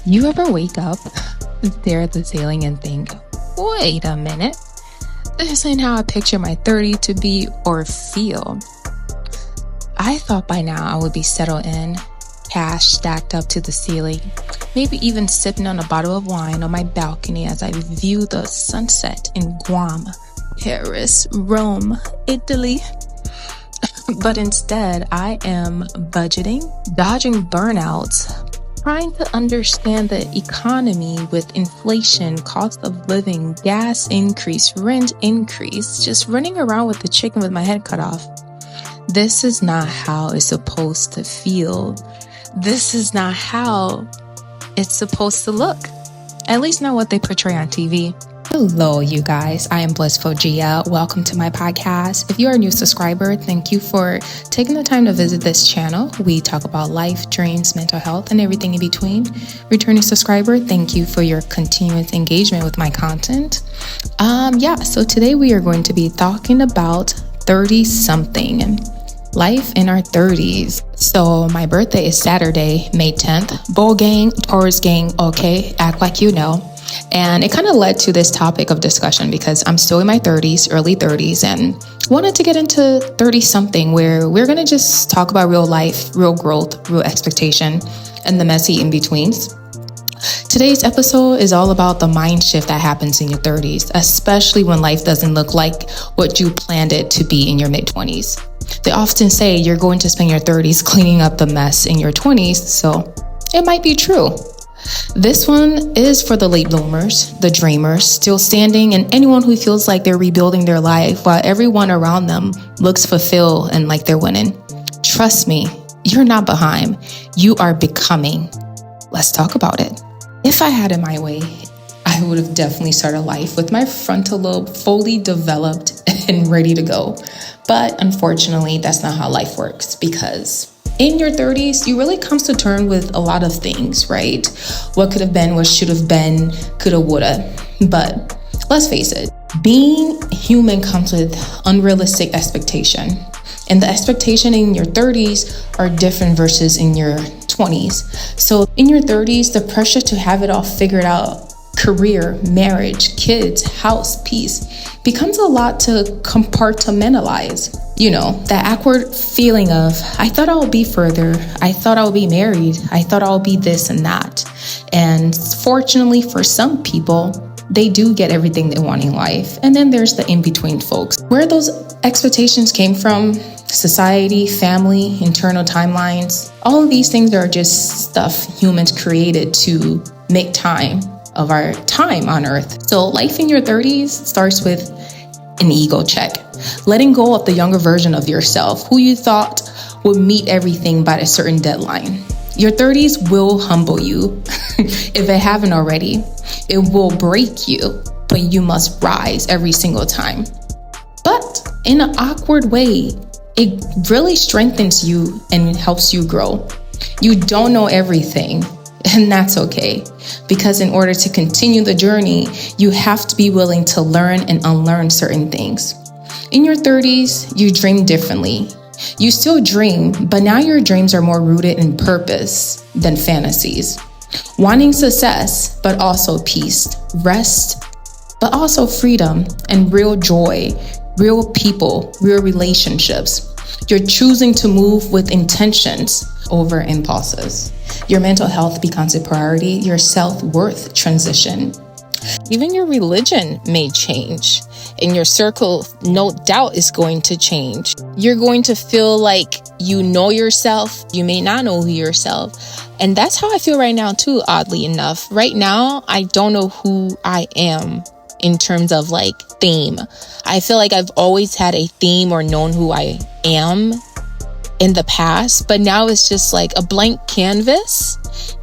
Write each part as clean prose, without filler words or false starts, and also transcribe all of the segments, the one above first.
You ever wake up, stare at the ceiling and think, wait a minute, this ain't how I picture my 30 to be or feel. I thought by now I would be settled in, cash stacked up to the ceiling, maybe even sipping on a bottle of wine on my balcony as I view the sunset in Guam, Paris, Rome, Italy. But instead, I am budgeting, dodging burnouts, trying to understand the economy with inflation, cost of living, gas increase, rent increase, just running around with the chicken with my head cut off. This is not how it's supposed to feel. This is not how it's supposed to look. At least not what they portray on TV. Hello, you guys. I am Blissful Gia. Welcome to my podcast. If you are a new subscriber, thank you for taking the time to visit this channel. We talk about life, dreams, mental health, and everything in between. Returning subscriber, thank you for your continuous engagement with my content. So today we are going to be talking about 30-something. Life in our 30s. So my birthday is Saturday, May 10th. Bull gang, Taurus gang, okay, act like you know. And it kind of led to this topic of discussion because I'm still in my 30s, early 30s, and wanted to get into 30-something where we're going to just talk about real life, real growth, real expectation, and the messy in-betweens. Today's episode is all about the mind shift that happens in your 30s, especially when life doesn't look like what you planned it to be in your mid-20s. They often say you're going to spend your 30s cleaning up the mess in your 20s, so it might be true. This one is for the late bloomers, the dreamers, still standing, and anyone who feels like they're rebuilding their life while everyone around them looks fulfilled and like they're winning. Trust me, you're not behind. You are becoming. Let's talk about it. If I had it my way, I would have definitely started life with my frontal lobe fully developed and ready to go. But unfortunately, that's not how life works because in your 30s, you really come to terms with a lot of things, right? What could have been, what should have been, coulda, woulda. But let's face it, being human comes with unrealistic expectation. And the expectation in your 30s are different versus in your 20s. So in your 30s, the pressure to have it all figured out, career, marriage, kids, house, peace, becomes a lot to compartmentalize. You know, that awkward feeling of, I thought I'll be further. I thought I'll be married. I thought I'll be this and that. And fortunately for some people, they do get everything they want in life. And then there's the in-between folks. Where those expectations came from, society, family, internal timelines, all of these things are just stuff humans created to make time of our time on earth. So life in your 30s starts with an ego check. Letting go of the younger version of yourself who you thought would meet everything by a certain deadline. Your 30s will humble you if it haven't already. It will break you, but you must rise every single time. But in an awkward way, it really strengthens you and helps you grow. You don't know everything, and that's okay. Because in order to continue the journey, you have to be willing to learn and unlearn certain things. In your 30s, you dream differently. You still dream, but now your dreams are more rooted in purpose than fantasies. Wanting success, but also peace, rest, but also freedom and real joy, real people, real relationships. You're choosing to move with intentions over impulses. Your mental health becomes a priority, your self-worth transition. Even your religion may change, and your circle, no doubt, is going to change. You're going to feel like you know yourself. You may not know yourself. And that's how I feel right now, too, oddly enough. Right now, I don't know who I am in terms of like theme. I feel like I've always had a theme or known who I am in the past, but now it's just like a blank canvas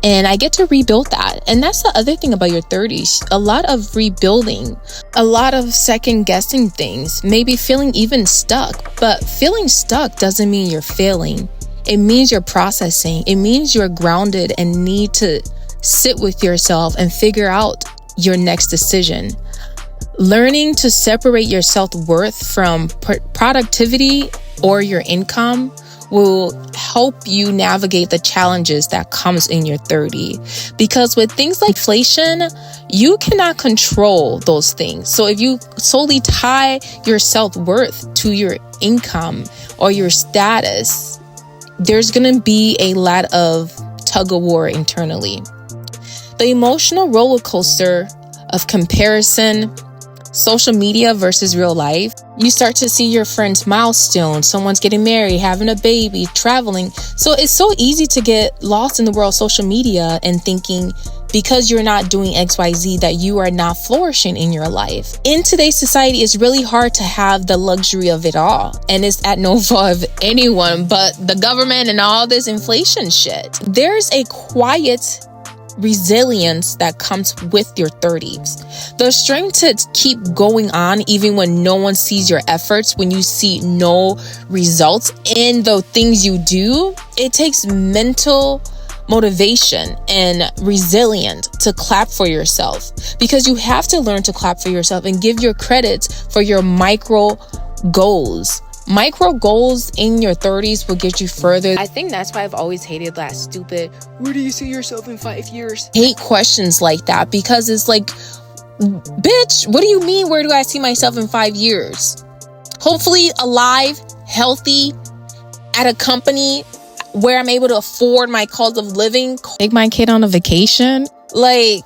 and I get to rebuild that. And that's the other thing about your 30s. A lot of rebuilding, a lot of second guessing things, maybe feeling even stuck, but feeling stuck doesn't mean you're failing. It means you're processing. It means you're grounded and need to sit with yourself and figure out your next decision. Learning to separate your self-worth from productivity or your income will help you navigate the challenges that comes in your 30. Because with things like inflation, you cannot control those things. So if you solely tie your self-worth to your income or your status, there's going to be a lot of tug of war internally. The emotional roller coaster of comparison, social media versus real life. You start to see your friends' milestones. Someone's getting married, having a baby, traveling. So it's so easy to get lost in the world of social media and thinking because you're not doing XYZ that you are not flourishing in your life. In today's society, it's really hard to have the luxury of it all. And it's at no fault of anyone but the government and all this inflation shit. There's a quiet resilience that comes with your 30s. The strength to keep going on even when no one sees your efforts, when you see no results in the things you do. It takes mental motivation and resilience to clap for yourself, because you have to learn to clap for yourself and give your credit for your micro goals. Micro goals in your 30s will get you further. I think that's why I've always hated that stupid, where do you see yourself in 5 years? Hate questions like that, because it's like, bitch, what do you mean, where do I see myself in 5 years? Hopefully alive, healthy, at a company where I'm able to afford my cost of living, take my kid on a vacation. Like,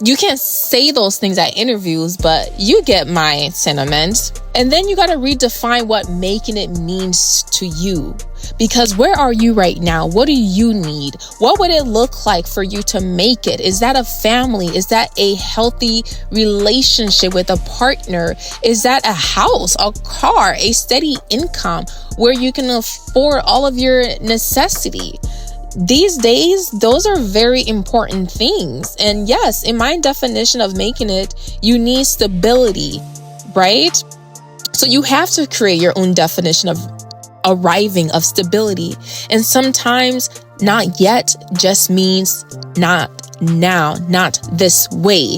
you can't say those things at interviews, but you get my sentiments. And then you got to redefine what making it means to you. Because where are you right now? What do you need? What would it look like for you to make it? Is that a family? Is that a healthy relationship with a partner? Is that a house, a car, a steady income where you can afford all of your necessity? These days, those are very important things. And yes, in my definition of making it, you need stability, right? So you have to create your own definition of arriving, of stability. And sometimes not yet just means not now, not this way.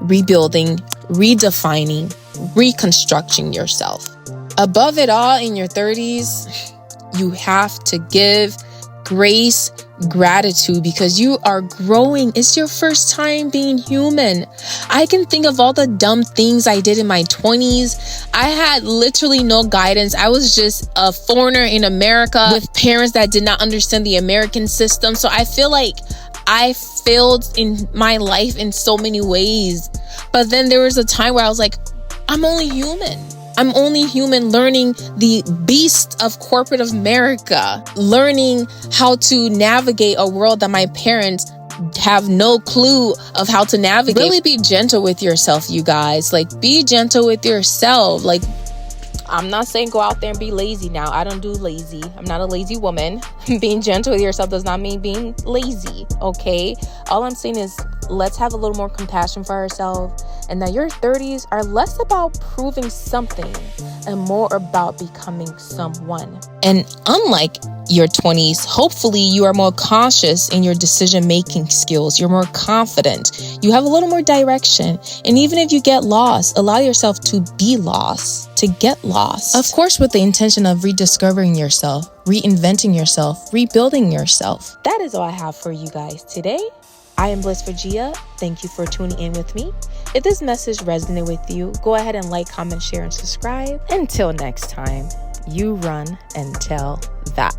Rebuilding, redefining, reconstructing yourself. Above it all, in your 30s, you have to give grace, gratitude, because you are growing. It's your first time being human. I can think of all the dumb things I did in my 20s. I had literally no guidance. I was just a foreigner in America with parents that did not understand the American system. So I feel like I failed in my life in so many ways. But then there was a time where I was like, I'm only human. I'm only human, learning the beast of corporate America, learning how to navigate a world that my parents have no clue of how to navigate. Really be gentle with yourself, you guys. Like, be gentle with yourself. Like, I'm not saying go out there and be lazy now. I don't do lazy. I'm not a lazy woman. Being gentle with yourself does not mean being lazy, okay? All I'm saying is let's have a little more compassion for ourselves, and that your 30s are less about proving something and more about becoming someone. And unlike your 20s, hopefully you are more conscious in your decision-making skills. You're more confident. You have a little more direction. And even if you get lost, allow yourself to be lost, to get lost. Of course, with the intention of rediscovering yourself, reinventing yourself, rebuilding yourself. That is all I have for you guys today. I am Blissful. Thank you for tuning in with me. If this message resonated with you, go ahead and like, comment, share, and subscribe. Until next time, you run and tell that.